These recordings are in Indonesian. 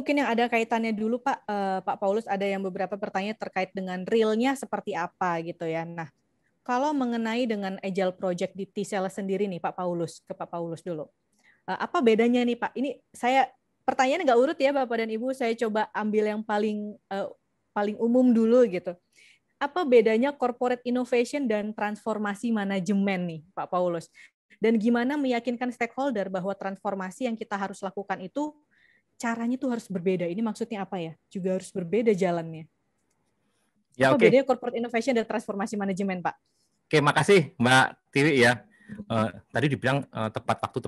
mungkin yang ada kaitannya dulu Pak, Pak Paulus, ada yang beberapa pertanyaan terkait dengan realnya seperti apa gitu ya. Nah, kalau mengenai dengan Agile Project di T-Cell sendiri nih Pak Paulus, ke Pak Paulus dulu. Apa bedanya nih Pak? Ini saya pertanyaannya nggak urut ya Bapak dan Ibu, saya coba ambil yang paling umum dulu gitu. Apa bedanya corporate innovation dan transformasi manajemen nih Pak Paulus? Dan gimana meyakinkan stakeholder bahwa transformasi yang kita harus lakukan itu caranya tuh harus berbeda. Ini maksudnya apa ya? Juga harus berbeda jalannya. Ya, apa oke. bedanya corporate innovation dan transformasi manajemen, Pak? Oke, makasih Mbak Tiwi ya. Tadi dibilang tepat waktu,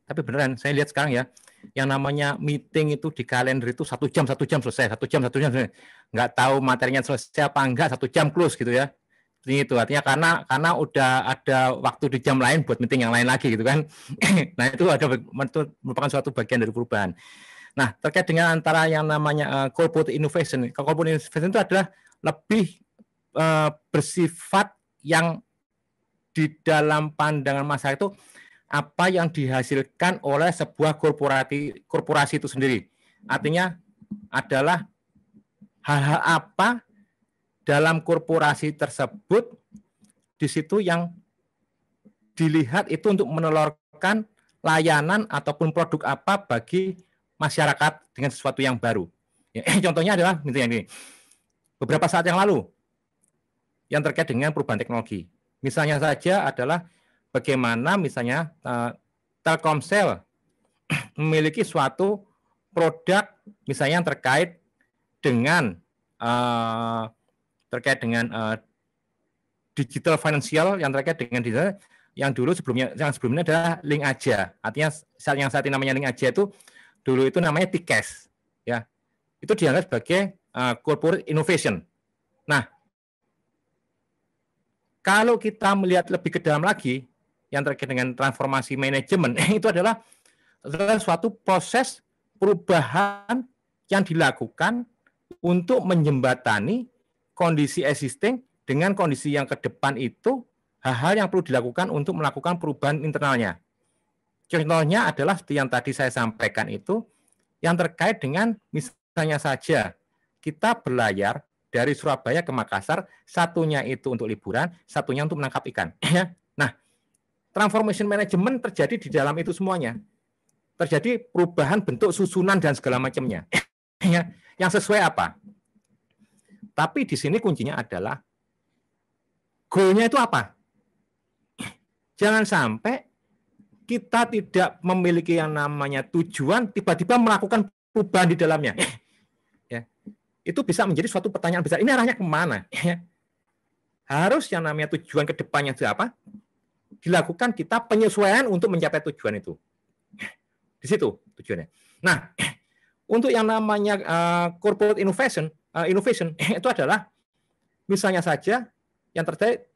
tapi beneran saya lihat sekarang ya, yang namanya meeting itu di kalender itu 1 jam selesai, 1 jam selesai. Nggak tahu materinya selesai apa enggak, 1 jam close gitu ya. Itu artinya karena udah ada waktu di jam lain buat meeting yang lain lagi gitu kan. Nah itu merupakan suatu bagian dari perubahan. Nah terkait dengan antara yang namanya corporate innovation itu adalah lebih bersifat yang di dalam pandangan masyarakat itu apa yang dihasilkan oleh sebuah korporasi itu sendiri. Artinya adalah hal-hal apa dalam korporasi tersebut di situ yang dilihat itu untuk menelurkan layanan ataupun produk apa bagi masyarakat dengan sesuatu yang baru. Ya, contohnya adalah misalnya ini. Beberapa saat yang lalu yang terkait dengan perubahan teknologi. Misalnya saja adalah bagaimana misalnya Telkomsel memiliki suatu produk misalnya yang terkait dengan digital financial, yang terkait dengan digital yang sebelumnya adalah Link Aja. Artinya yang saat ini namanya Link Aja itu dulu itu namanya Tikes, ya. Itu dianggap sebagai corporate innovation. Nah, kalau kita melihat lebih ke dalam lagi yang terkait dengan transformasi manajemen itu adalah suatu proses perubahan yang dilakukan untuk menjembatani kondisi existing dengan kondisi yang ke depan itu hal-hal yang perlu dilakukan untuk melakukan perubahan internalnya. Contohnya adalah seperti yang tadi saya sampaikan itu, yang terkait dengan misalnya saja kita berlayar dari Surabaya ke Makassar, satunya itu untuk liburan, satunya untuk menangkap ikan. Nah, transformation management terjadi di dalam itu semuanya. Terjadi perubahan bentuk susunan dan segala macamnya. Yang sesuai apa? Tapi di sini kuncinya adalah goalnya itu apa? Jangan sampai kita tidak memiliki yang namanya tujuan, tiba-tiba melakukan perubahan di dalamnya. Ya. Itu bisa menjadi suatu pertanyaan besar. Ini arahnya kemana? Harus yang namanya tujuan ke depannya itu apa? Dilakukan kita penyesuaian untuk mencapai tujuan itu. Di situ tujuannya. Nah, untuk yang namanya corporate innovation itu adalah misalnya saja yang terkait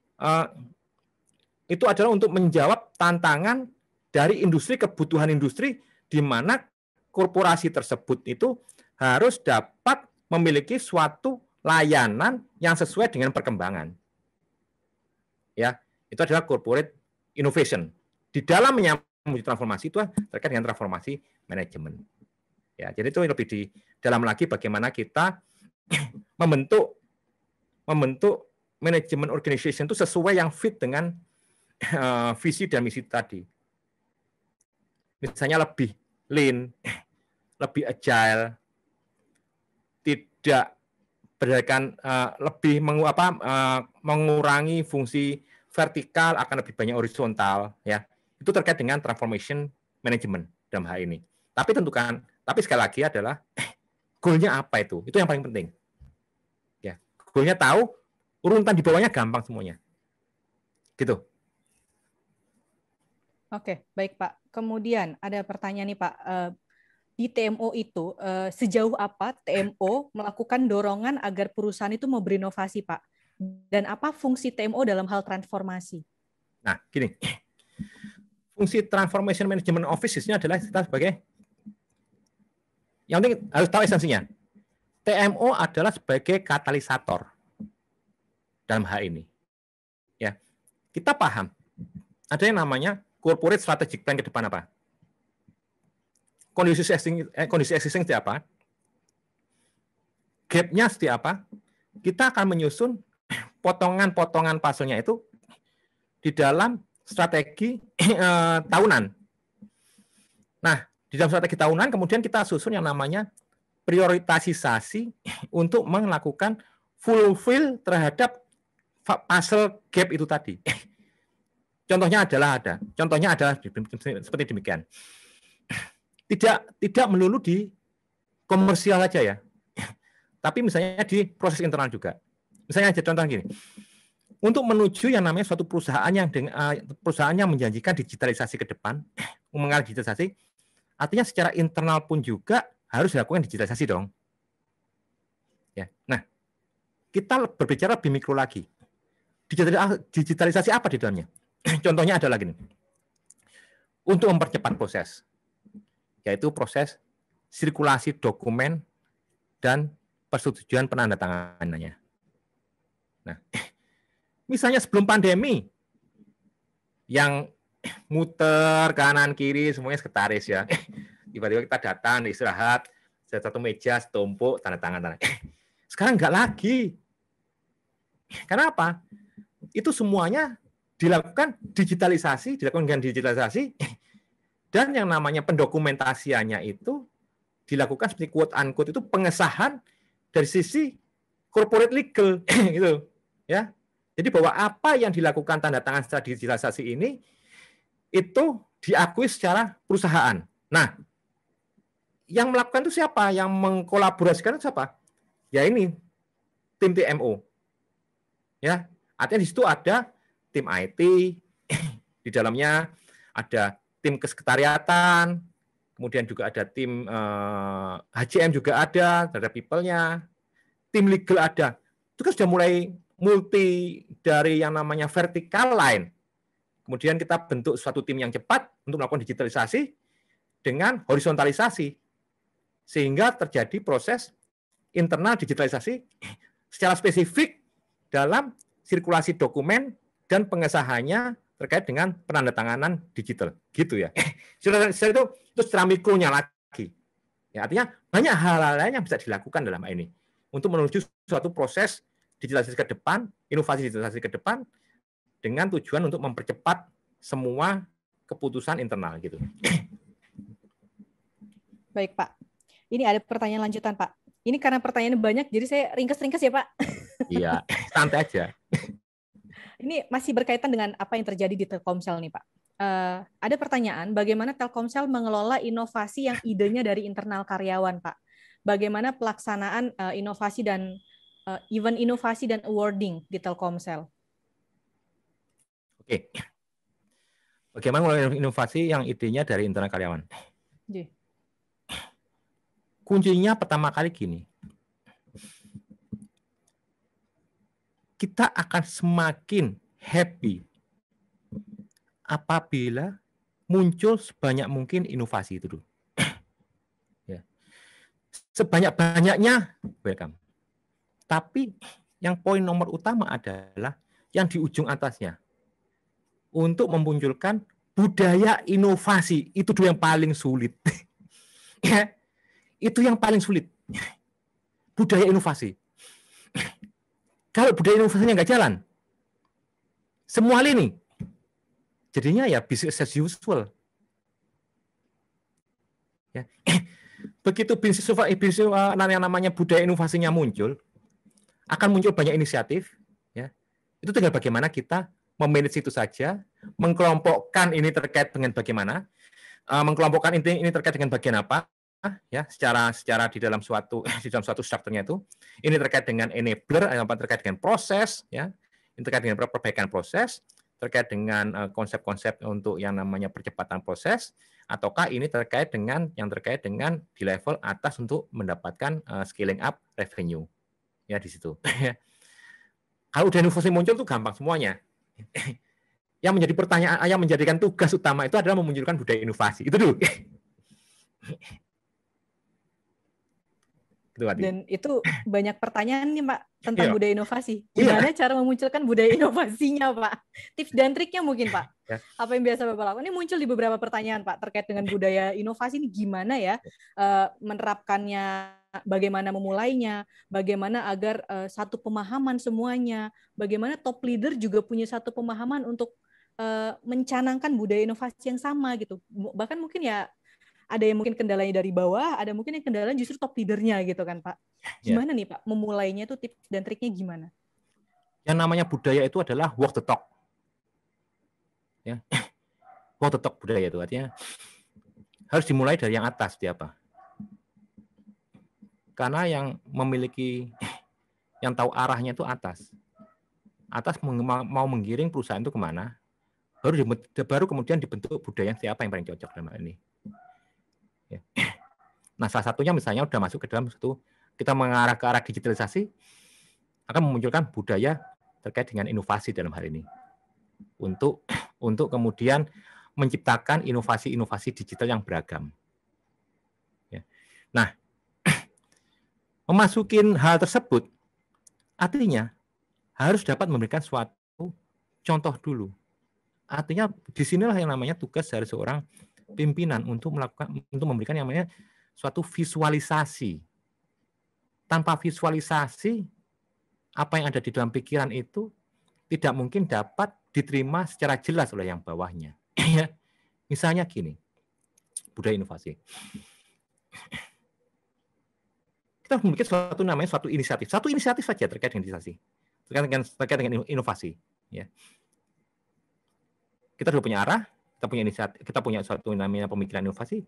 itu adalah untuk menjawab tantangan dari industri, kebutuhan industri, di mana korporasi tersebut itu harus dapat memiliki suatu layanan yang sesuai dengan perkembangan. Ya, itu adalah corporate innovation. Di dalam menyambut transformasi itu terkait dengan transformasi manajemen. Ya, jadi itu lebih di dalam lagi bagaimana kita membentuk manajemen organization itu sesuai yang fit dengan visi dan misi tadi. Misalnya lebih lean, lebih agile, tidak berdasarkan lebih mengurangi fungsi vertikal, akan lebih banyak horizontal, ya. Itu terkait dengan transformation management dalam hal ini. Tapi sekali lagi adalah goalnya apa itu? Itu yang paling penting. Ya, goalnya tahu, urutan di bawahnya gampang semuanya. Gitu. Oke, baik Pak. Kemudian ada pertanyaan nih Pak. Di TMO itu, sejauh apa TMO melakukan dorongan agar perusahaan itu mau berinovasi, Pak? Dan apa fungsi TMO dalam hal transformasi? Nah, gini. Fungsi Transformation Management Office-nya adalah kita sebagai, yang penting harus tahu esensinya. TMO adalah sebagai katalisator dalam hal ini. Ya, kita paham. Ada yang namanya corporate strategic plan ke depan apa? Kondisi existing itu apa? gap-nya seperti apa, kita akan menyusun potongan-potongan puzzle-nya itu di dalam strategi tahunan. Nah, di dalam strategi tahunan kemudian kita susun yang namanya prioritasisasi untuk melakukan fulfill terhadap puzzle gap itu tadi. Contohnya adalah seperti demikian. Tidak melulu di komersial saja ya, tapi misalnya di proses internal juga. Misalnya aja contoh gini, untuk menuju yang namanya suatu perusahaan yang menjanjikan digitalisasi ke depan, mengarah digitalisasi, artinya secara internal pun juga harus dilakukan digitalisasi dong. Ya, nah kita berbicara lebih mikro lagi. Digitalisasi apa di dalamnya? Contohnya adalah gini, untuk mempercepat proses, yaitu proses sirkulasi dokumen dan persetujuan penandatanganannya. Nah, misalnya sebelum pandemi, yang muter kanan kiri semuanya sekretaris ya, tiba-tiba kita datang istirahat, satu meja setumpuk tanda tangan. Sekarang nggak lagi. Kenapa? Itu semuanya dilakukan digitalisasi, dan yang namanya pendokumentasiannya itu dilakukan seperti quote unquote itu pengesahan dari sisi corporate legal gitu ya. Jadi bahwa apa yang dilakukan tanda tangan setelah digitalisasi ini itu diakui secara perusahaan. Nah, yang melakukan itu siapa? Yang mengkolaborasikan itu siapa? Ya ini tim TMO. Ya, artinya di situ ada tim IT, di dalamnya ada tim kesekretariatan, kemudian juga ada tim HCM juga ada, ada people-nya, tim legal ada. Itu kan sudah mulai multi dari yang namanya vertical line. Kemudian kita bentuk suatu tim yang cepat untuk melakukan digitalisasi dengan horizontalisasi. Sehingga terjadi proses internal digitalisasi secara spesifik dalam sirkulasi dokumen dan pengesahannya terkait dengan penandatanganan digital, gitu ya. Itu secara mikronya lagi. Ya, artinya banyak hal-hal lain yang bisa dilakukan dalam ini untuk menuju suatu proses digitalisasi ke depan, inovasi digitalisasi ke depan dengan tujuan untuk mempercepat semua keputusan internal, gitu. Baik, Pak. Ini ada pertanyaan lanjutan, Pak. Ini karena pertanyaannya banyak, jadi saya ringkas-ringkas ya, Pak. Iya, santai aja. Ini masih berkaitan dengan apa yang terjadi di Telkomsel nih, Pak. Ada pertanyaan, bagaimana Telkomsel mengelola inovasi yang idenya dari internal karyawan, Pak? Bagaimana pelaksanaan inovasi dan event inovasi dan awarding di Telkomsel? Oke. Bagaimana mengelola inovasi yang idenya dari internal karyawan? Kuncinya pertama kali gini. Kita akan semakin happy apabila muncul sebanyak mungkin inovasi itu dulu. Ya. Sebanyak-banyaknya welcome. Tapi yang poin nomor utama adalah yang di ujung atasnya. Untuk memunculkan budaya inovasi. Itu dulu yang paling sulit. Ya. Itu yang paling sulit. Budaya inovasi. Kalau budaya inovasinya nggak jalan, semua lini, jadinya ya business as usual. Ya. Begitu bisnis yang namanya budaya inovasinya muncul, akan muncul banyak inisiatif. Ya. Itu tinggal bagaimana kita memanage itu saja, mengkelompokkan ini terkait dengan bagaimana, mengkelompokkan ini terkait dengan bagian apa, ya secara di dalam suatu strukturnya itu ini terkait dengan enabler, apa terkait dengan proses, ya ini terkait dengan perbaikan proses, terkait dengan konsep-konsep untuk yang namanya percepatan proses, ataukah ini terkait dengan di level atas untuk mendapatkan scaling up revenue, ya di situ. Kalau udah inovasi muncul tuh gampang semuanya. Yang menjadi pertanyaan, yang menjadikan tugas utama itu adalah memunculkan budaya inovasi itu dulu. Dan itu banyak pertanyaan nih, Pak, tentang budaya inovasi. Gimana cara memunculkan budaya inovasinya, Pak? Tips dan triknya mungkin, Pak. Apa yang biasa Bapak lakukan? Ini muncul di beberapa pertanyaan, Pak, terkait dengan budaya inovasi ini gimana ya menerapkannya bagaimana memulainya, bagaimana agar satu pemahaman semuanya, bagaimana top leader juga punya satu pemahaman untuk mencanangkan budaya inovasi yang sama gitu. Bahkan mungkin ya ada yang mungkin kendalanya dari bawah, ada mungkin yang kendalanya justru top leadernya gitu kan Pak. Gimana nih Pak memulainya tuh, tips dan triknya gimana? Yang namanya budaya itu adalah walk the talk. Ya. Walk the talk budaya itu artinya harus dimulai dari yang atas, siapa? Karena yang memiliki, yang tahu arahnya itu atas. Atas mau menggiring perusahaan itu kemana, baru kemudian dibentuk budaya siapa yang paling cocok dalam hal ini. Ya. Nah, salah satunya misalnya udah masuk ke dalam satu, kita mengarah ke arah digitalisasi, akan memunculkan budaya terkait dengan inovasi dalam hal ini. Untuk kemudian menciptakan inovasi-inovasi digital yang beragam. Ya. Nah, memasukin hal tersebut, artinya harus dapat memberikan suatu contoh dulu. Artinya disinilah yang namanya tugas dari seorang pimpinan untuk memberikan yang namanya suatu visualisasi. Tanpa visualisasi, apa yang ada di dalam pikiran itu tidak mungkin dapat diterima secara jelas oleh yang bawahnya. Misalnya gini, budaya inovasi. Kita memiliki suatu inisiatif saja terkait dengan inovasi, terkait dengan inovasi. Ya. Kita sudah punya arah, kita punya inisiatif, kita punya suatu namanya pemikiran inovasi.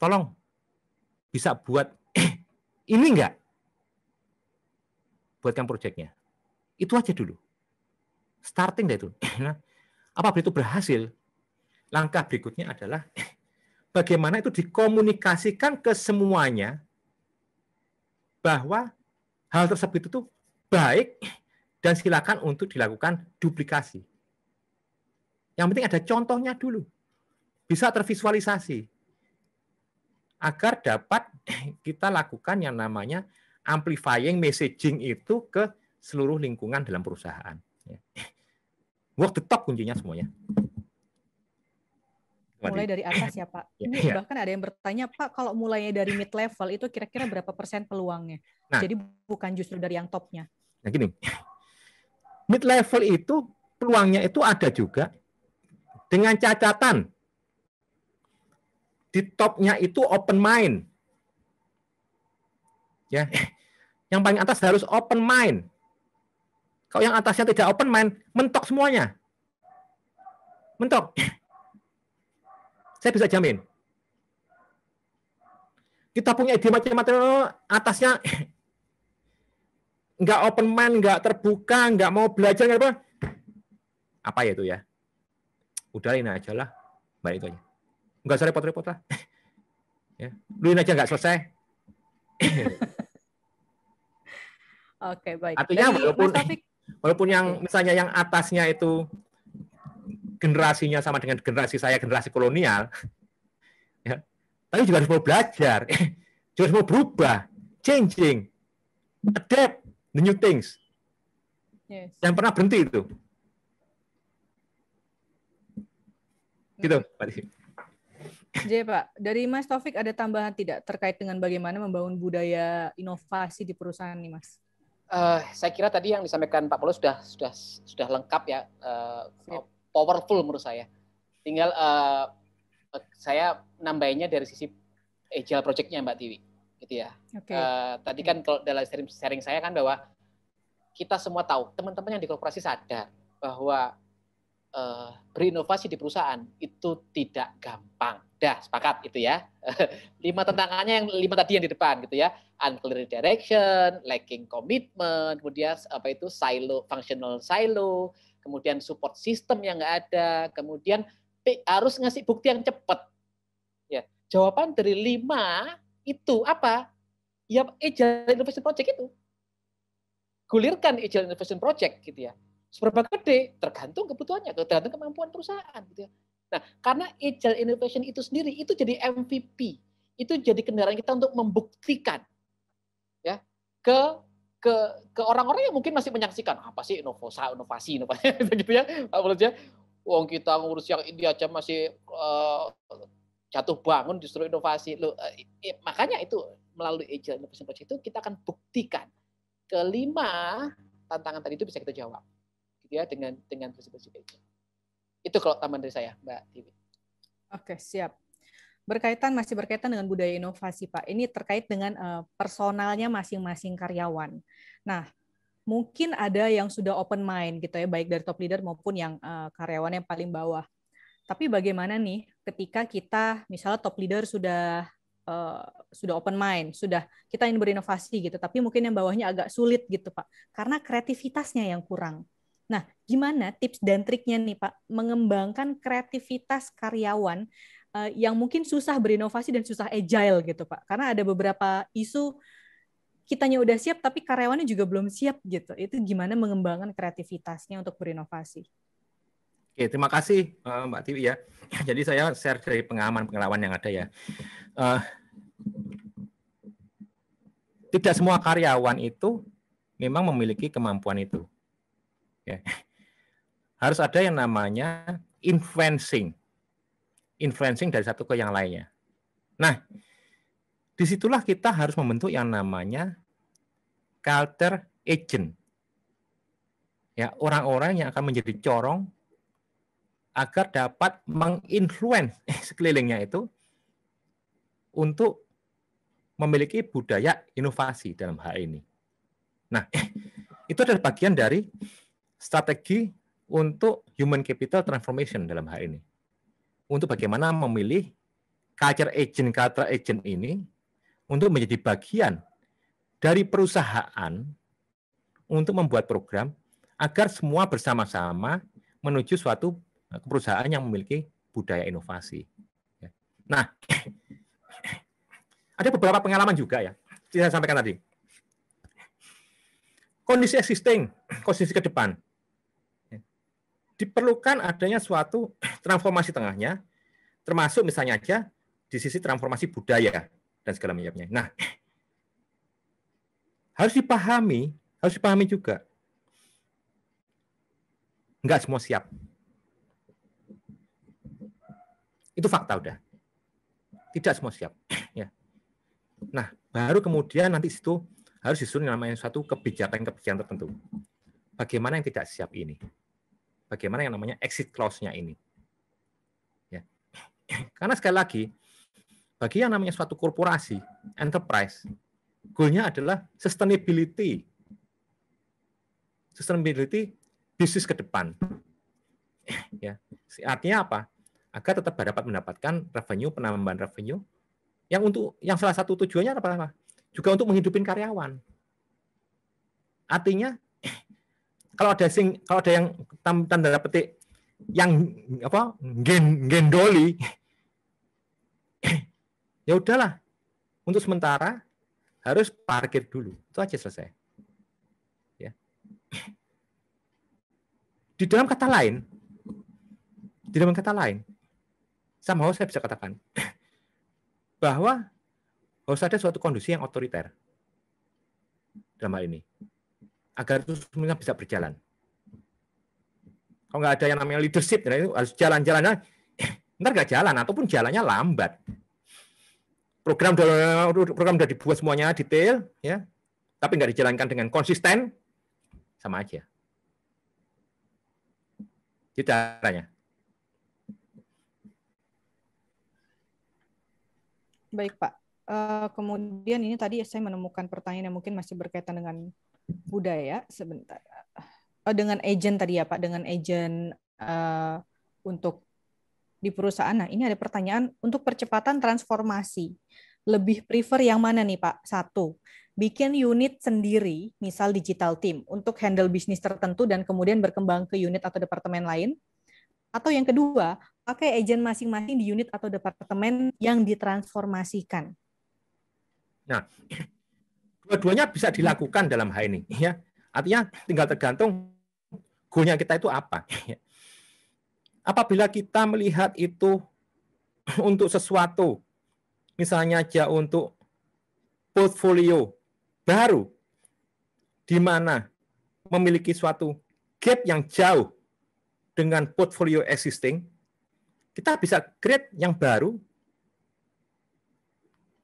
Tolong bisa buat ini enggak? Buatkan proyeknya. Itu aja dulu. Starting dari itu. Nah, apabila itu berhasil, langkah berikutnya adalah bagaimana itu dikomunikasikan ke semuanya bahwa hal tersebut itu baik dan silakan untuk dilakukan duplikasi. Yang penting ada contohnya dulu. Bisa tervisualisasi. Agar dapat kita lakukan yang namanya amplifying messaging itu ke seluruh lingkungan dalam perusahaan. Walk the talk kuncinya semuanya. Mulai dari atas ya Pak. Ini bahkan ada yang bertanya, Pak, kalau mulainya dari mid level itu kira-kira berapa persen peluangnya? Nah, jadi bukan justru dari yang topnya. Nah gini, mid level itu peluangnya itu ada juga dengan catatan di topnya itu open mind. Ya, yang paling atas harus open mind. Kalau yang atasnya tidak open mind, mentok semuanya. Mentok. Saya bisa jamin. Kita punya ide macam-macam, atasnya nggak open mind, nggak terbuka, nggak mau belajar, nggak apa. Apa ya itu ya? Udah ini aja lah. Baik itu aja. Nggak usah repot-repot lah. Ya. Luin aja nggak selesai. Oke, baik. Artinya walaupun yang misalnya yang atasnya itu generasinya sama dengan generasi saya, generasi kolonial, ya, tapi juga harus mau belajar, juga harus mau berubah, changing, adapt the new things. Yes. Jangan pernah berhenti itu. Gitu, Pak. Jadi Pak, dari Mas Taufik ada tambahan tidak terkait dengan bagaimana membangun budaya inovasi di perusahaan nih, Mas? Saya kira tadi yang disampaikan Pak Paulus sudah lengkap ya, powerful menurut saya. Tinggal saya nambahinnya dari sisi agile project-nya Mbak Tiwi, gitu ya. Okay. Tadi kan kalau dalam sharing saya kan bahwa kita semua tahu, teman-teman yang di korporasi sadar bahwa berinovasi di perusahaan itu tidak gampang. Dah sepakat itu ya. 5 tantangannya yang 5 tadi yang di depan gitu ya. Unclear direction, lacking commitment, kemudian functional silo, kemudian support system yang nggak ada, kemudian harus ngasih bukti yang cepat. Ya, jawaban dari 5 itu apa? Ya Agile Innovation Project itu. Gulirkan Agile Innovation Project gitu ya. Seberapa gede? Tergantung kebutuhannya, tergantung kemampuan perusahaan gitu ya. Nah, karena Agile Innovation itu sendiri itu jadi MVP. Itu jadi kendaraan kita untuk membuktikan ya ke orang-orang yang mungkin masih menyaksikan apa sih inovasi gitu ya. Menurutnya wong kita ngurus yang ini aja masih jatuh bangun justru inovasi. Makanya itu melalui Agile Innovation Project itu kita akan buktikan kelima tantangan tadi itu bisa kita jawab, gitu ya, dengan prinsip-prinsip itu. Itu kalau tambahan dari saya, Mbak Tiwi. Oke, siap. Masih berkaitan dengan budaya inovasi, Pak. Ini terkait dengan personalnya masing-masing karyawan. Nah, mungkin ada yang sudah open mind gitu ya, baik dari top leader maupun yang karyawan yang paling bawah. Tapi bagaimana nih ketika kita misalnya top leader sudah open mind, sudah kita ingin berinovasi gitu, tapi mungkin yang bawahnya agak sulit gitu, Pak, karena kreativitasnya yang kurang. Nah, gimana tips dan triknya nih, Pak, mengembangkan kreativitas karyawan yang mungkin susah berinovasi dan susah agile gitu, Pak? Karena ada beberapa isu kitanya udah siap tapi karyawannya juga belum siap gitu. Itu gimana mengembangkan kreativitasnya untuk berinovasi? Oke, terima kasih Mbak Tiwi ya. Jadi saya share dari pengalaman yang ada ya. Tidak semua karyawan itu memang memiliki kemampuan itu. Ya. Harus ada yang namanya influencing dari satu ke yang lainnya. Nah, disitulah kita harus membentuk yang namanya culture agent. Ya, orang-orang yang akan menjadi corong agar dapat menginfluence sekelilingnya itu untuk memiliki budaya inovasi dalam hal ini. Nah, itu adalah bagian dari strategi untuk human capital transformation dalam hal ini. Untuk bagaimana memilih culture agent ini untuk menjadi bagian dari perusahaan untuk membuat program agar semua bersama-sama menuju suatu perusahaan yang memiliki budaya inovasi. Nah, ada beberapa pengalaman juga ya, saya sampaikan tadi. Kondisi existing, kondisi ke depan. Diperlukan adanya suatu transformasi tengahnya, termasuk misalnya aja di sisi transformasi budaya dan segala macamnya. Nah, harus dipahami juga. Enggak semua siap. Itu fakta udah. Tidak semua siap. Ya. Nah, baru kemudian nanti situ harus disusun namanya suatu kebijakan tertentu. Bagaimana yang tidak siap ini? Bagaimana yang namanya exit clause-nya ini? Ya. Karena sekali lagi, bagi yang namanya suatu korporasi, enterprise, goal-nya adalah sustainability bisnis ke depan. Ya. Artinya apa? Agar tetap dapat mendapatkan penambahan revenue, yang salah satu tujuannya apa? Juga untuk menghidupin karyawan. Artinya kalau ada yang tanda petik yang gendoli, ya udahlah, untuk sementara harus parkir dulu. Itu aja selesai. Ya. Di dalam kata lain, somehow saya bisa katakan bahwa harus ada suatu kondisi yang otoriter dalam hal ini, agar itu semuanya bisa berjalan. Kalau nggak ada yang namanya leadership, itu harus jalan-jalannya, ntar nggak jalan, ataupun jalannya lambat. Program udah dibuat semuanya detail, ya, tapi nggak dijalankan dengan konsisten, sama aja. Itu caranya. Baik, Pak. Kemudian ini tadi saya menemukan pertanyaan yang mungkin masih berkaitan dengan budaya. Sebentar. Dengan agent tadi ya, Pak. Dengan agent untuk di perusahaan. Nah, ini ada pertanyaan untuk percepatan transformasi. Lebih prefer yang mana nih, Pak? Satu, bikin unit sendiri, misal digital team, untuk handle bisnis tertentu dan kemudian berkembang ke unit atau departemen lain. Atau yang kedua, pakai agent masing-masing di unit atau departemen yang ditransformasikan. Nah, dua-duanya bisa dilakukan dalam hal ini. Ya. Artinya tinggal tergantung goalnya kita itu apa. Apabila kita melihat itu untuk sesuatu, misalnya aja untuk portfolio baru, di mana memiliki suatu gap yang jauh dengan portfolio existing, kita bisa create yang baru,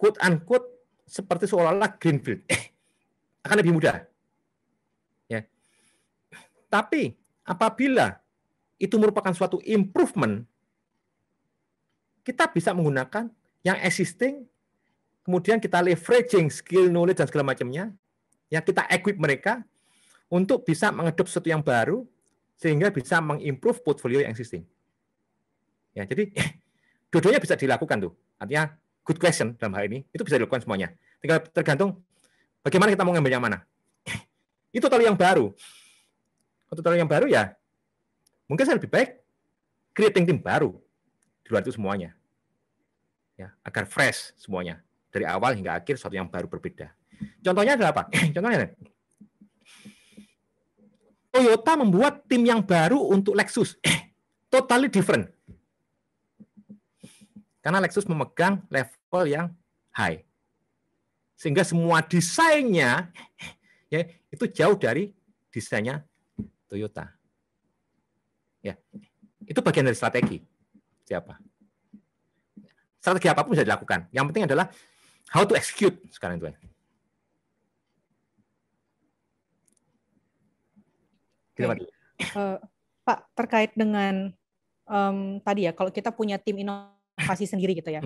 quote-unquote, seperti seolah-olah greenfield. Akan lebih mudah. Ya. Tapi apabila itu merupakan suatu improvement, kita bisa menggunakan yang existing, kemudian kita leveraging skill, knowledge, dan segala macamnya, ya kita equip mereka untuk bisa mengadop sesuatu yang baru, sehingga bisa mengimprove portfolio yang existing. Ya, jadi dua-duanya bisa dilakukan tuh. Artinya good question dalam hal ini, itu bisa dilakukan semuanya. Tinggal tergantung bagaimana kita mau ngambil yang mana. Itu kalau yang baru. Untuk kalau yang baru ya, mungkin saya lebih baik creating tim baru di luar itu semuanya. Ya, agar fresh semuanya. Dari awal hingga akhir sesuatu yang baru berbeda. Contohnya adalah apa? Contohnya Toyota membuat tim yang baru untuk Lexus. Totally different. Karena Lexus memegang level yang high. Sehingga semua desainnya ya, itu jauh dari desainnya Toyota. Ya, itu bagian dari strategi. Siapa? Strategi apapun bisa dilakukan. Yang penting adalah how to execute sekarang itu. Pak, terkait dengan tadi ya, kalau kita punya tim inovasi sendiri gitu ya,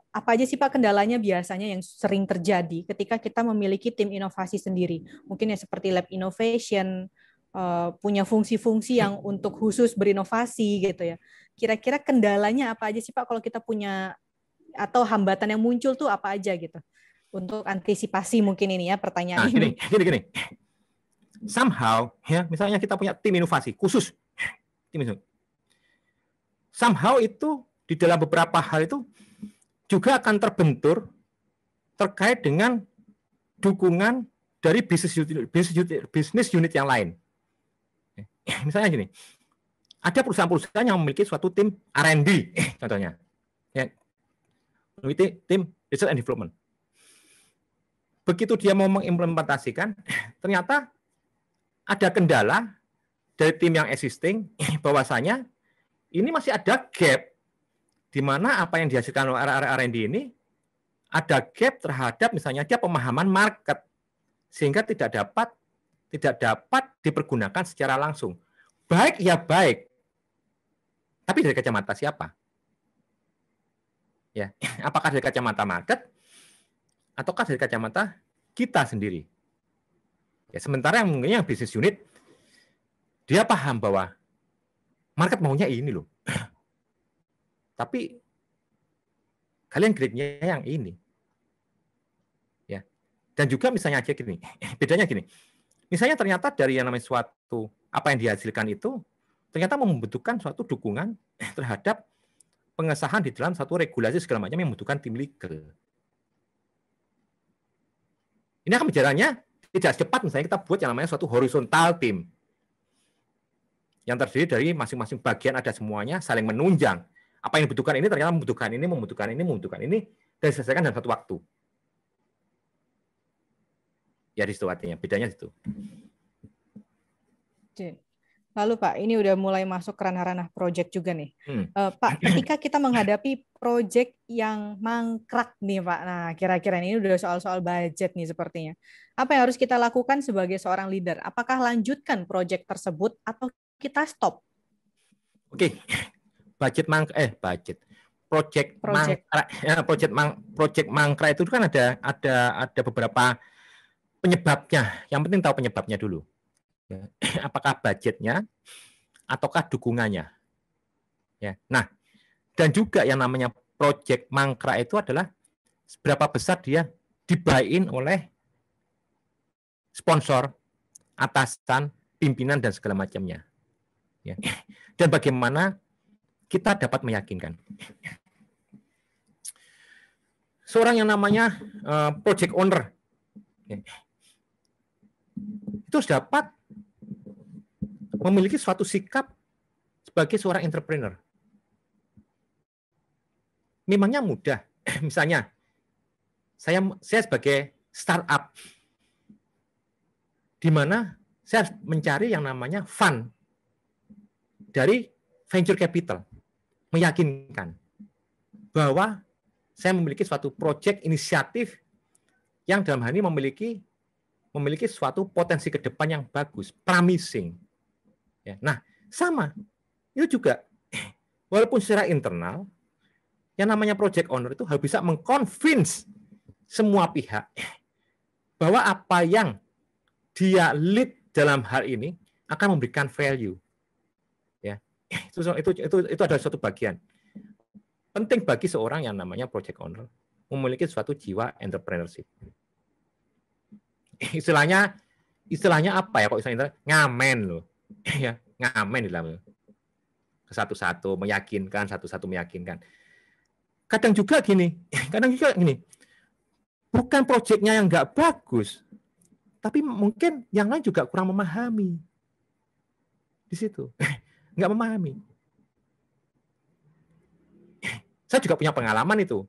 apa aja sih Pak kendalanya biasanya yang sering terjadi ketika kita memiliki tim inovasi sendiri? Mungkin ya seperti lab innovation, punya fungsi-fungsi yang untuk khusus berinovasi gitu ya. Kira-kira kendalanya apa aja sih Pak kalau kita punya, atau hambatan yang muncul tuh apa aja gitu? Untuk antisipasi mungkin ini ya pertanyaan ini. Gini. Somehow, ya, misalnya kita punya tim inovasi khusus, tim inovasi. Somehow itu di dalam beberapa hal itu juga akan terbentur terkait dengan dukungan dari bisnis unit yang lain. Misalnya gini, ada perusahaan-perusahaan yang memiliki suatu tim R&D, contohnya, ya, memiliki tim research and development. Begitu dia mau mengimplementasikan, ternyata ada kendala dari tim yang existing, bahwasanya ini masih ada gap di mana apa yang dihasilkan oleh R&D ini ada gap terhadap misalnya dia pemahaman market, sehingga tidak dapat dipergunakan secara langsung. Baik ya baik, tapi dari kacamata siapa? Ya, apakah dari kacamata market ataukah dari kacamata kita sendiri? Ya, sementara yang mungkin yang bisnis unit dia paham bahwa market maunya ini loh. Tapi kalian grade-nya yang ini. Ya. Dan juga misalnya aja gini, bedanya gini. Misalnya ternyata dari yang namanya suatu apa yang dihasilkan itu ternyata membutuhkan suatu dukungan terhadap pengesahan di dalam satu regulasi segala macam yang membutuhkan tim legal. Ini akan berjalannya tidak secepat misalnya kita buat yang namanya suatu horizontal team yang terdiri dari masing-masing bagian ada semuanya saling menunjang. Apa yang dibutuhkan ini ternyata membutuhkan ini dan diselesaikan dalam satu waktu. Ya di situ artinya bedanya itu. Lalu Pak, ini udah mulai masuk ke ranah-ranah proyek juga nih. Pak, ketika kita menghadapi proyek yang mangkrak nih Pak, nah kira-kira ini udah soal-soal budget nih sepertinya. Apa yang harus kita lakukan sebagai seorang leader? Apakah lanjutkan proyek tersebut atau kita stop? Oke, Project mangkrak itu kan ada beberapa penyebabnya. Yang penting tahu penyebabnya dulu. Apakah budgetnya ataukah dukungannya. Ya. Nah, dan juga yang namanya project mangkrak itu adalah seberapa besar dia dibuy-in oleh sponsor, atasan, pimpinan dan segala macamnya. Ya. Dan bagaimana kita dapat meyakinkan. Seorang yang namanya project owner itu dapat memiliki suatu sikap sebagai seorang entrepreneur. Memangnya mudah. Misalnya, saya sebagai startup, di mana saya harus mencari yang namanya fund dari venture capital, meyakinkan bahwa saya memiliki suatu proyek inisiatif yang dalam hal ini memiliki suatu potensi ke depan yang bagus, promising. Ya, nah, sama. Itu juga walaupun secara internal yang namanya project owner itu harus bisa mengconvince semua pihak bahwa apa yang dia lead dalam hal ini akan memberikan value. Ya, itu adalah suatu bagian penting bagi seorang yang namanya project owner memiliki suatu jiwa entrepreneurship. Istilahnya apa ya? Kok istilahnya ngamen loh, ya ngamen di dalam satu-satu meyakinkan, satu-satu meyakinkan. Kadang juga gini, bukan proyeknya yang nggak bagus, tapi mungkin yang lain juga kurang memahami di situ, nggak memahami. Saya juga punya pengalaman itu,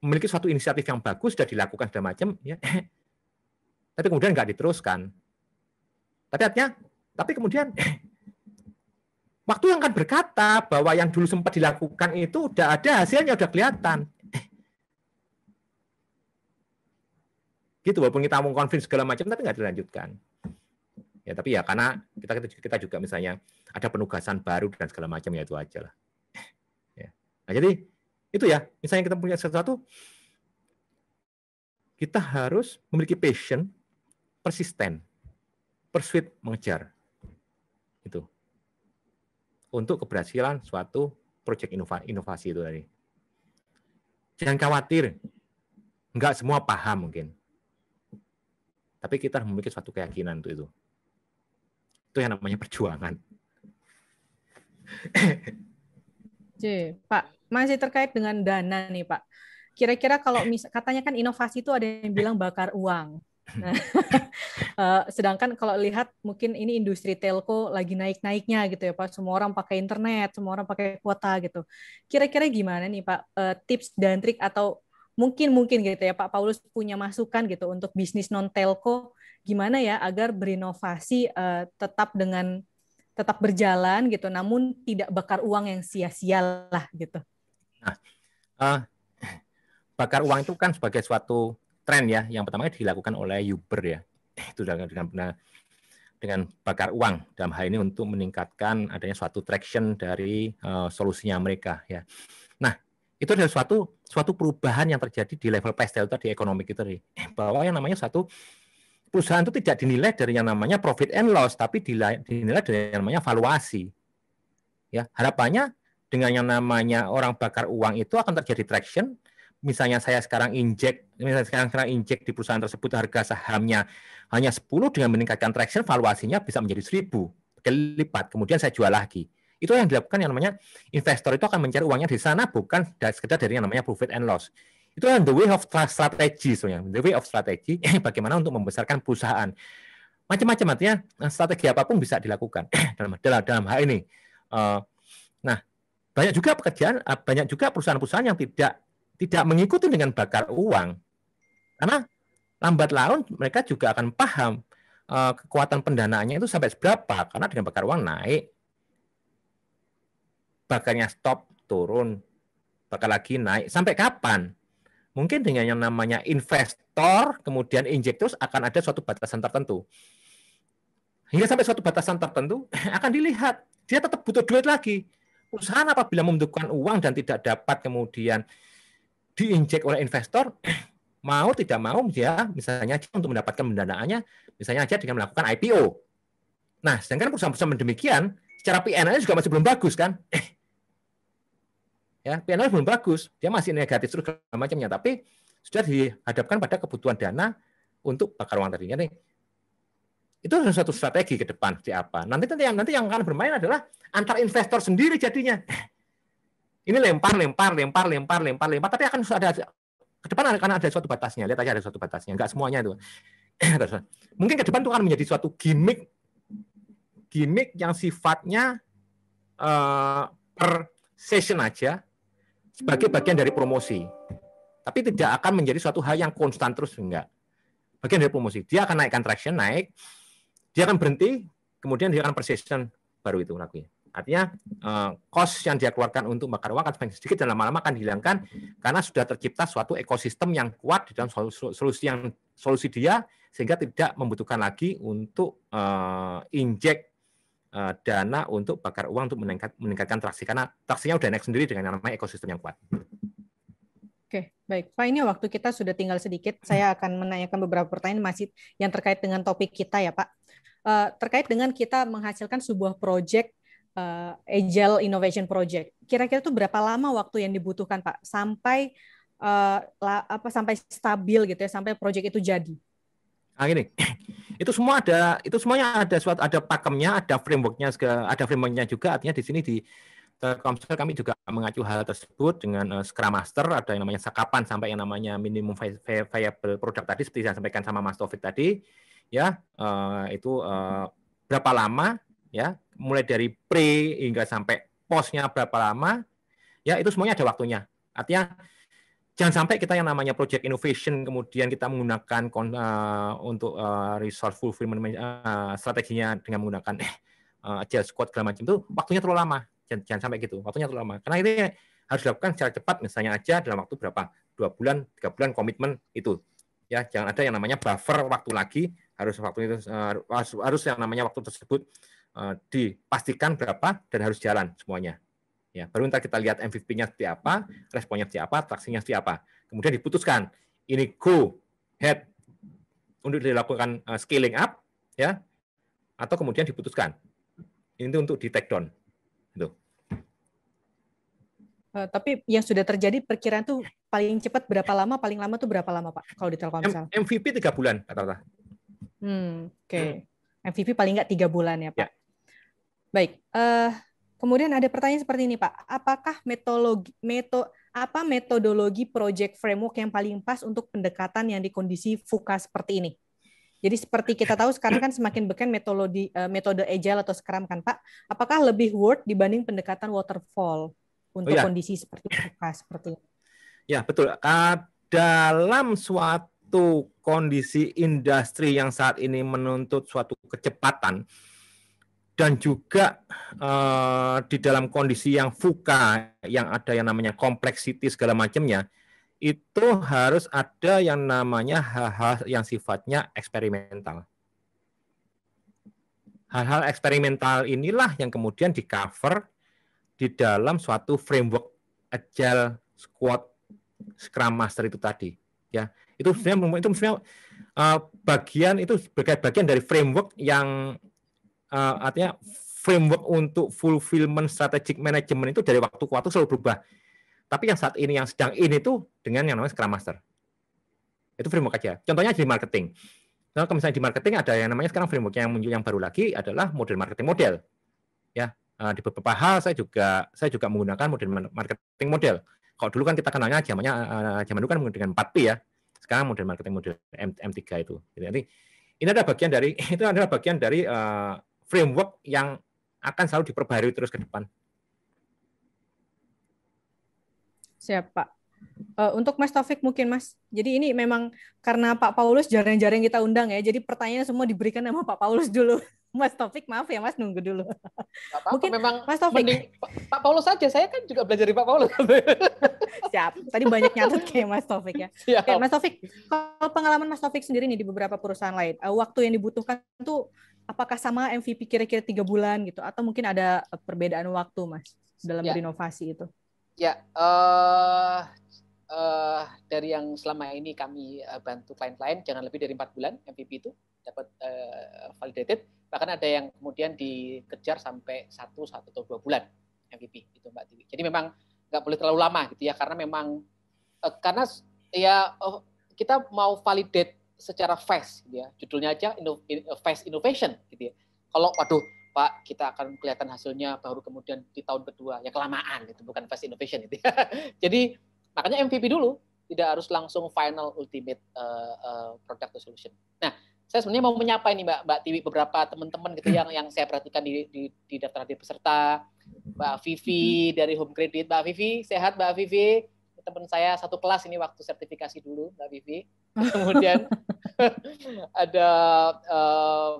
memiliki suatu inisiatif yang bagus sudah dilakukan segala macam, ya, tapi kemudian nggak diteruskan. Tapi kemudian waktu yang akan berkata bahwa yang dulu sempat dilakukan itu udah ada hasilnya, udah kelihatan. Gitu, walaupun kita mau convince segala macam, tapi nggak dilanjutkan. Ya, tapi ya karena kita juga misalnya ada penugasan baru dan segala macam, ya itu aja lah. Ya. Nah, jadi itu ya, misalnya kita punya sesuatu, kita harus memiliki passion, persisten, pursuit, mengejar. Itu. Untuk keberhasilan suatu proyek inovasi itu tadi. Jangan khawatir, nggak semua paham mungkin. Tapi kita harus memiliki suatu keyakinan untuk itu. Itu yang namanya perjuangan. Pak, masih terkait dengan dana nih Pak. Kira-kira kalau katanya kan inovasi itu ada yang bilang bakar uang. Nah, sedangkan kalau lihat mungkin ini industri telco lagi naik-naiknya gitu ya Pak. Semua orang pakai internet, semua orang pakai kuota gitu. Kira-kira gimana nih Pak tips dan trik atau mungkin gitu ya Pak Paulus punya masukan gitu untuk bisnis non telco gimana ya agar berinovasi tetap berjalan gitu, namun tidak bakar uang yang sia-sia lah gitu. Nah, bakar uang itu kan sebagai suatu tren ya, yang pertama dilakukan oleh Uber ya, itu dengan bakar uang dalam hal ini untuk meningkatkan adanya suatu traction dari solusinya mereka ya. Nah, itu adalah suatu perubahan yang terjadi di level pestel di ekonomi kita nih, bahwa yang namanya satu perusahaan itu tidak dinilai dari yang namanya profit and loss, tapi dinilai dari yang namanya valuasi. Ya, harapannya dengan yang namanya orang bakar uang itu akan terjadi traction. Misalnya saya sekarang injek di perusahaan tersebut harga sahamnya hanya 10 dengan meningkatkan traction, valuasinya bisa menjadi 1000 kali lipat. Kemudian saya jual lagi. Itu yang dilakukan yang namanya investor itu akan mencari uangnya di sana, bukan sekedar dari yang namanya profit and loss. Itu adalah the way of strategy sebenarnya. The way of strategy bagaimana untuk membesarkan perusahaan. Macam-macam artinya strategi apapun bisa dilakukan dalam hal ini. Nah, banyak juga perusahaan-perusahaan yang tidak mengikuti dengan bakar uang. Karena lambat laun mereka juga akan paham kekuatan pendanaannya itu sampai seberapa. Karena dengan bakar uang naik, bakarnya stop, turun, bakar lagi naik. Sampai kapan? Mungkin dengan yang namanya investor, kemudian injektor akan ada suatu batasan tertentu. Hingga sampai suatu batasan tertentu akan dilihat, dia tetap butuh duit lagi. Perusahaan apabila membutuhkan uang dan tidak dapat kemudian diinjek oleh investor, mau tidak mau dia misalnya untuk mendapatkan pendanaannya, misalnya aja dengan melakukan IPO. Nah, sedangkan perusahaan-perusahaan demikian, secara P&L juga masih belum bagus kan? Ya, P&L belum bagus, dia masih negatif terus segala macamnya, tapi sudah dihadapkan pada kebutuhan dana untuk bakar uang tadinya nih. Itu adalah suatu strategi ke depan seperti apa. Nanti yang akan bermain adalah antar investor sendiri jadinya. Ini lempar, tapi akan ada ke depan akan ada suatu batasnya. Lihat aja ada suatu batasnya, enggak semuanya itu. Mungkin ke depan itu akan menjadi suatu gimmick yang sifatnya per session aja, sebagai bagian dari promosi. Tapi tidak akan menjadi suatu hal yang konstan terus, enggak. Bagian dari promosi. Dia akan naikkan traction, naik. Dia akan berhenti, kemudian dia akan persisten baru itu lakunya. Artinya cost yang dia keluarkan untuk bakar uang akan semakin sedikit dan lama-lama akan dihilangkan karena sudah tercipta suatu ekosistem yang kuat di dalam solusi dia, sehingga tidak membutuhkan lagi untuk injek dana untuk bakar uang untuk meningkatkan traksi, karena traksinya udah naik sendiri dengan yang namanya ekosistem yang kuat. Oke, baik. Pak, ini waktu kita sudah tinggal sedikit. Saya akan menanyakan beberapa pertanyaan masih yang terkait dengan topik kita ya, Pak. Terkait dengan kita menghasilkan sebuah project Agile Innovation Project. Kira-kira itu berapa lama waktu yang dibutuhkan, Pak, sampai sampai stabil gitu ya, sampai project itu jadi? Nah, gini, itu semuanya ada pakemnya, ada frameworknya juga. Artinya di sini di Telkomsel kami juga mengacu hal tersebut dengan Scrum Master, ada yang namanya sakapan sampai yang namanya minimum viable product tadi, seperti saya sampaikan sama Mas Taufik tadi, ya itu berapa lama, ya mulai dari pre hingga sampai postnya berapa lama, ya itu semuanya ada waktunya. Artinya jangan sampai kita yang namanya project innovation kemudian kita menggunakan untuk resource fulfillment strateginya dengan menggunakan agile squad segala macam, itu waktunya terlalu lama. Jangan sampai gitu, waktunya terlalu lama. Karena ini harus dilakukan secara cepat, misalnya aja dalam waktu berapa? 2 bulan, 3 bulan komitmen itu. Ya, jangan ada yang namanya buffer waktu lagi, harus yang namanya waktu tersebut dipastikan berapa dan harus jalan semuanya. Ya, baru ntar kita lihat MVP-nya seperti apa, responnya seperti apa, traksinya seperti apa. Kemudian diputuskan, ini go head untuk dilakukan scaling up, ya, atau kemudian diputuskan ini untuk di take down. Gitu. Tapi yang sudah terjadi perkiraan tuh paling cepat berapa lama, paling lama tuh berapa lama, Pak, kalau di Telkomsel? MVP 3 bulan rata-rata. Oke. MVP paling nggak 3 bulan ya, Pak. Ya. Baik. Kemudian ada pertanyaan seperti ini, Pak. Apakah metodologi project framework yang paling pas untuk pendekatan yang di kondisi VUCA seperti ini? Jadi seperti kita tahu sekarang kan semakin beken metode agile atau Scrum kan, Pak. Apakah lebih worth dibanding pendekatan waterfall untuk kondisi seperti VUCA seperti ini? Ya, betul. Dalam suatu kondisi industri yang saat ini menuntut suatu kecepatan dan juga di dalam kondisi yang VUCA yang ada yang namanya complexity segala macamnya, itu harus ada yang namanya hal-hal yang sifatnya eksperimental. Hal-hal eksperimental inilah yang kemudian di-cover di dalam suatu framework Agile Squad Scrum Master itu tadi. Ya, itu sebenarnya bagian dari framework yang artinya framework untuk fulfillment strategic management itu dari waktu ke waktu selalu berubah. Tapi yang saat ini yang sedang ini tuh dengan yang namanya Scrum Master. Itu framework aja. Contohnya di marketing. Nah, kalau misalnya di marketing ada yang namanya sekarang framework yang muncul yang baru lagi adalah model marketing model. Ya, di beberapa hal saya juga menggunakan model marketing model. Kalau dulu kan kita kenalnya zaman dulu kan dengan 4P ya. Sekarang model marketing model M3 itu. Jadi ini adalah bagian dari framework yang akan selalu diperbarui terus ke depan. Siap, Pak. Untuk Mas Taufik mungkin, Mas. Jadi ini memang karena Pak Paulus jarang-jarang kita undang ya. Jadi pertanyaannya semua diberikan sama Pak Paulus dulu. Mas Taufik, maaf ya Mas, nunggu dulu. Mungkin memang Mas Taufik. Pak Paulus saja, saya kan juga belajar dari Pak Paulus. Siap. Tadi banyak nyatet kayak Mas Taufik ya. Oke, Mas Taufik, kalau pengalaman Mas Taufik sendiri nih di beberapa perusahaan lain, waktu yang dibutuhkan tuh apakah sama MVP kira-kira 3 bulan gitu, atau mungkin ada perbedaan waktu, Mas, dalam berinovasi itu? Ya, dari yang selama ini kami bantu klien-klien, jangan lebih dari 4 bulan MVP itu dapat validated. Bahkan ada yang kemudian dikejar sampai 1 atau 2 bulan MVP itu Mbak Tiwi. Jadi memang nggak boleh terlalu lama gitu ya, karena memang karena ya kita mau validate secara fast gitu ya. Judulnya aja fast innovation gitu ya. Kalau waduh Pak, kita akan kelihatan hasilnya baru kemudian di tahun kedua, ya kelamaan gitu, bukan fast innovation itu. Jadi makanya MVP dulu, tidak harus langsung final ultimate product solution. Nah, saya sebenarnya mau menyapa ini Mbak Tiwi, beberapa teman-teman gitu yang saya perhatikan di daftar hadir peserta, Mbak Vivi dari Home Credit. Mbak Vivi, sehat Mbak Vivi? Teman saya satu kelas ini waktu sertifikasi dulu, Mbak Vivi. Kemudian ada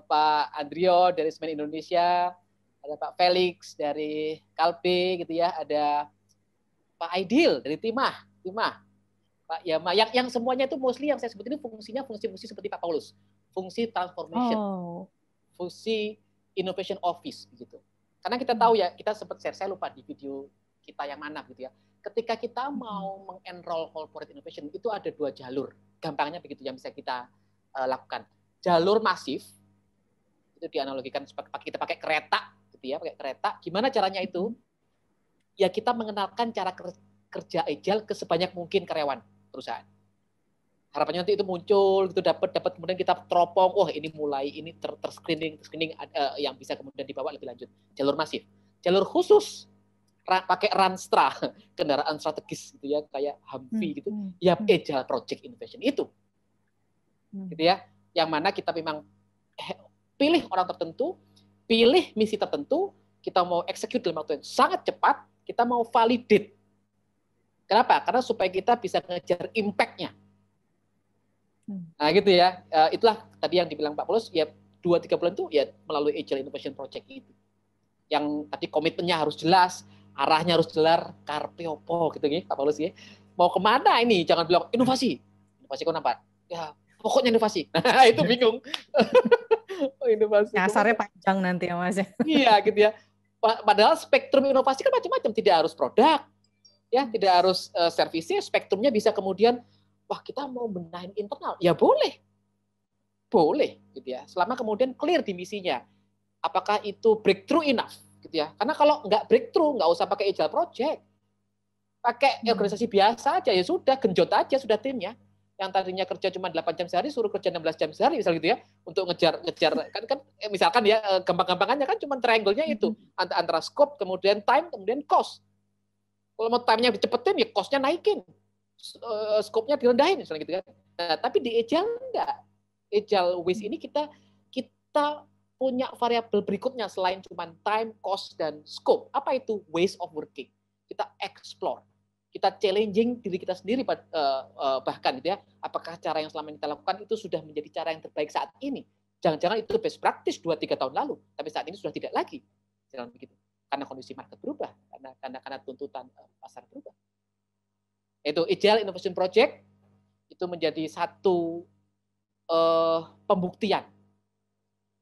Pak Andrio dari Semen Indonesia, ada Pak Felix dari Kalbe gitu ya, ada Pak Aidil dari Timah, Pak Yama, yang semuanya itu mostly yang saya sebut ini fungsinya fungsi-fungsi seperti Pak Paulus, fungsi transformation, fungsi innovation office gitu. Karena kita tahu ya, kita sempat share, saya lupa di video kita yang mana gitu ya. Ketika kita mau mengenroll corporate innovation itu ada 2 jalur, gampangnya begitu yang bisa kita lakukan. Jalur masif itu dianalogikan seperti kita pakai kereta gitu ya, pakai kereta. Gimana caranya itu? Ya kita mengenalkan cara kerja agile ke sebanyak mungkin karyawan perusahaan. Harapannya nanti itu muncul, gitu dapat kemudian kita teropong, oh ini mulai ini terscreening yang bisa kemudian dibawa lebih lanjut. Jalur masif, jalur khusus pakai Ranstra, kendaraan strategis gitu ya, kayak Humvee gitu, ya agile project innovation itu, gitu ya, yang mana kita memang pilih orang tertentu, pilih misi tertentu, kita mau execute dalam waktu yang sangat cepat, kita mau validate. Kenapa? Karena supaya kita bisa ngejar impact-nya. Nah gitu ya, itulah tadi yang dibilang Pak Paulus, ya 2-3 bulan itu ya melalui Agile Innovation Project itu. Yang tadi komitmennya harus jelas, arahnya harus jelas, karpe opo gitu nih Pak Paulus ya. Mau kemana ini? Jangan bilang inovasi. Inovasi kenapa? Ya pokoknya inovasi. Nah itu bingung. Inovasi. Nyasarnya panjang nanti ya Mas. Iya gitu ya. Padahal spektrum inovasi kan macam-macam. Tidak harus produk, ya tidak harus servisnya. Spektrumnya bisa kemudian, wah kita mau benahin internal. Ya boleh. Boleh gitu ya. Selama kemudian clear di misinya. Apakah itu breakthrough enough? Gitu ya. Karena kalau nggak breakthrough, nggak usah pakai agile project. Pakai organisasi biasa aja, ya sudah, genjot aja sudah timnya. Yang tadinya kerja cuma 8 jam sehari, suruh kerja 16 jam sehari, misal gitu ya, untuk ngejar kan misalkan ya, gampang-gampangannya kan cuma triangle-nya itu, antara scope, kemudian time, kemudian cost. Kalau mau time-nya dicepetin, ya cost-nya naikin. Scope-nya direndahin, misalnya gitu kan. Nah, tapi di agile enggak. Agile waste ini kita punya variabel berikutnya selain cuma time, cost, dan scope. Apa itu ways of working? Kita explore, kita challenging diri kita sendiri bahkan gitu ya. Apakah cara yang selama ini kita lakukan itu sudah menjadi cara yang terbaik saat ini? Jangan-jangan itu best practice 2-3 tahun lalu, tapi saat ini sudah tidak lagi. Jangan begitu. Karena kondisi market berubah, karena tuntutan pasar berubah. Itu Agile Innovation Project itu menjadi satu pembuktian.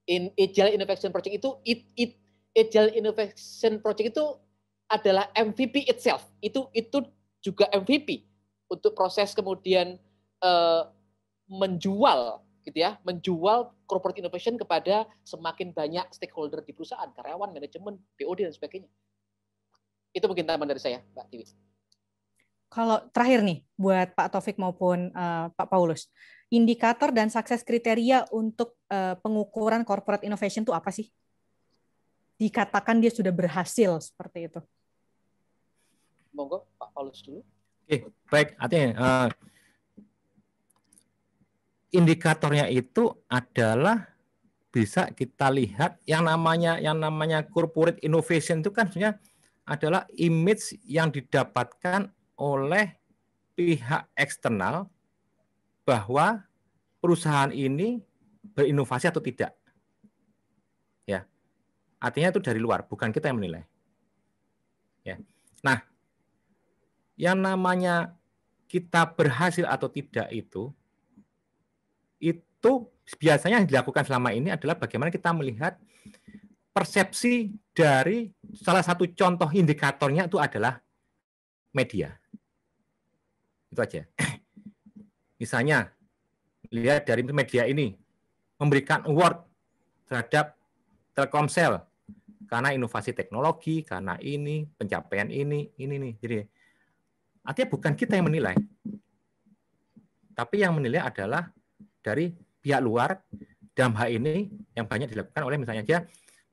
In Agile Innovation Project itu Agile Innovation Project itu adalah MVP itself. Itu juga MVP untuk proses kemudian menjual gitu ya, menjual corporate innovation kepada semakin banyak stakeholder di perusahaan, karyawan, manajemen, BOD dan sebagainya. Itu mungkin tambahan dari saya, Mbak Tiwi. Kalau terakhir nih buat Pak Taufik maupun Pak Paulus, indikator dan sukses kriteria untuk pengukuran corporate innovation itu apa sih? Dikatakan dia sudah berhasil seperti itu. Monggo Pak Paulus dulu. Oke, baik. Artinya indikatornya itu adalah bisa kita lihat yang namanya corporate innovation itu kan sebenarnya adalah image yang didapatkan oleh pihak eksternal bahwa perusahaan ini berinovasi atau tidak. Ya. Artinya itu dari luar, bukan kita yang menilai. Ya. Nah, yang namanya kita berhasil atau tidak itu biasanya yang dilakukan selama ini adalah bagaimana kita melihat persepsi dari salah satu contoh indikatornya itu adalah media. Itu aja. Misalnya, lihat dari media ini memberikan award terhadap Telkomsel karena inovasi teknologi, karena ini pencapaian ini nih. Jadi artinya bukan kita yang menilai, tapi yang menilai adalah dari pihak luar. Dalam hal ini yang banyak dilakukan oleh misalnya aja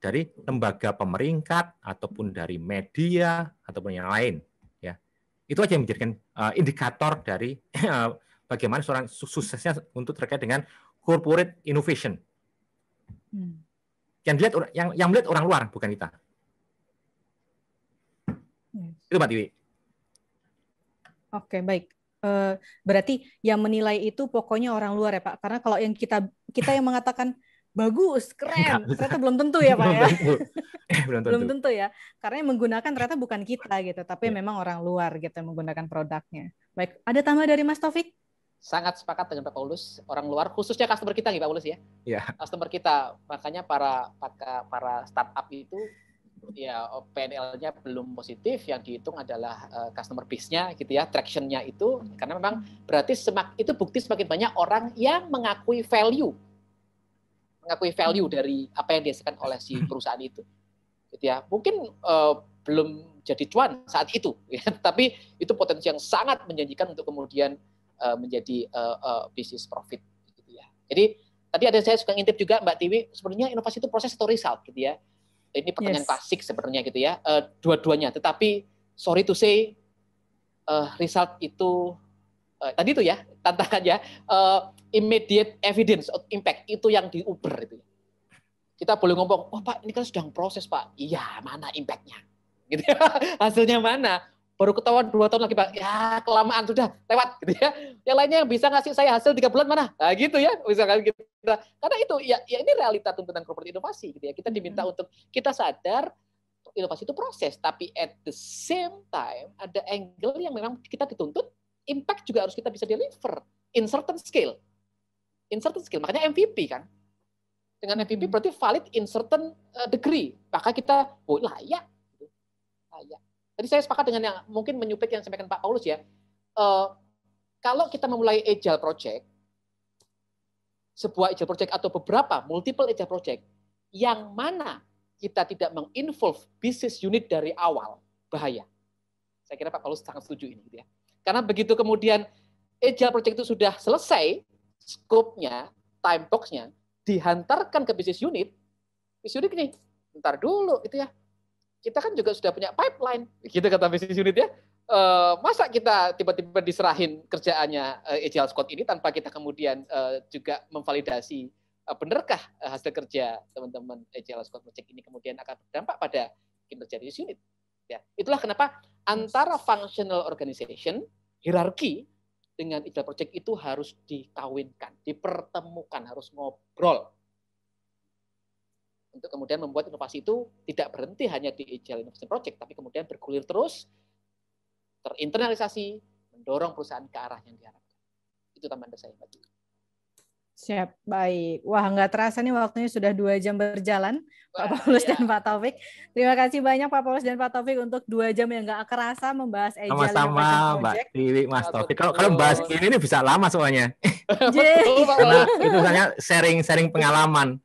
dari lembaga pemeringkat ataupun dari media ataupun yang lain. Ya, itu aja yang menjadikan indikator dari bagaimana seorang suksesnya untuk terkait dengan corporate innovation. Yang melihat orang luar, bukan kita. Itu Mbak Tiwi. Oke, baik. Berarti yang menilai itu pokoknya orang luar ya Pak. Karena kalau yang kita yang mengatakan bagus, keren. Enggak. Ternyata belum tentu ya Pak Belum ya. tentu. Belum Belum tentu. tentu ya. Karena yang menggunakan ternyata bukan kita gitu, tapi Ya. memang orang luar gitu yang menggunakan produknya. Baik, ada tambah dari Mas Taufik? Sangat sepakat dengan Pak Paulus, orang luar, khususnya customer kita nih Pak Paulus ya. Ya. Customer kita, makanya para startup itu ya PNL-nya belum positif, yang dihitung adalah customer base-nya gitu ya, traction-nya itu, karena memang berarti itu bukti semakin banyak orang yang mengakui value dari apa yang dihasilkan oleh si perusahaan itu, gitu ya. Mungkin belum jadi cuan saat itu, ya, tapi itu potensi yang sangat menjanjikan untuk kemudian menjadi bisnis profit, gitu ya. Jadi tadi ada saya suka ngintip juga Mbak Tiwi, sebenarnya inovasi itu proses atau result, gitu ya. Ini pertanyaan klasik sebenarnya gitu ya, dua-duanya. Tetapi sorry to say, result itu tadi itu ya tantangannya, immediate evidence of impact itu yang di Uber itu. Kita boleh ngomong, oh Pak ini kan sedang proses Pak, iya mana impactnya, gitu ya. Hasilnya mana? Baru ketahuan 2 tahun lagi Pak, ya kelamaan sudah lewat, gitu ya. Yang lainnya yang bisa ngasih saya hasil 3 bulan mana? Nah gitu ya, misalkan gitu. Karena itu ya ini realita tuntutan corporate inovasi gitu ya. Kita diminta untuk kita sadar inovasi itu proses, tapi at the same time ada angle yang memang kita dituntut impact juga harus kita bisa deliver in certain scale. In certain scale, makanya MVP kan. Dengan MVP berarti valid in certain degree. Maka kita layak. Layak. Tadi saya sepakat dengan yang mungkin menyuplik yang disampaikan Pak Paulus ya. Kalau kita memulai agile project, sebuah agile project atau beberapa multiple agile project, yang mana kita tidak menginvolve business unit dari awal, bahaya. Saya kira Pak Paulus sangat setuju ini, gitu ya. Karena begitu kemudian agile project itu sudah selesai, scope-nya, time box-nya, dihantarkan ke business unit gini, ntar dulu, gitu ya. Kita kan juga sudah punya pipeline, gitu kata business unit ya. Masa kita tiba-tiba diserahin kerjaannya agile squad ini tanpa kita kemudian juga memvalidasi benarkah hasil kerja teman-teman agile squad project ini kemudian akan berdampak pada kinerja business unit. Ya, itulah kenapa antara functional organization, hierarki dengan agile project itu harus dikawinkan, dipertemukan, harus ngobrol. Untuk kemudian membuat inovasi itu tidak berhenti hanya di Agile Innovation Project, tapi kemudian bergulir terus, terinternalisasi, mendorong perusahaan ke arah yang diharapkan. Itu tambahan dari saya, Mbak. Siap, baik. Wah, nggak terasa nih waktunya sudah 2 jam berjalan, Pak Paulus dan Pak Taufik. Terima kasih banyak Pak Paulus dan Pak Taufik untuk 2 jam yang nggak kerasa membahas Agile Innovation Sama-sama Mbak Project. Tiwi, Mas Taufik. Kalau bahas ini bisa lama soalnya. Betul, Pak Karena Paulus. itu misalnya sharing pengalaman.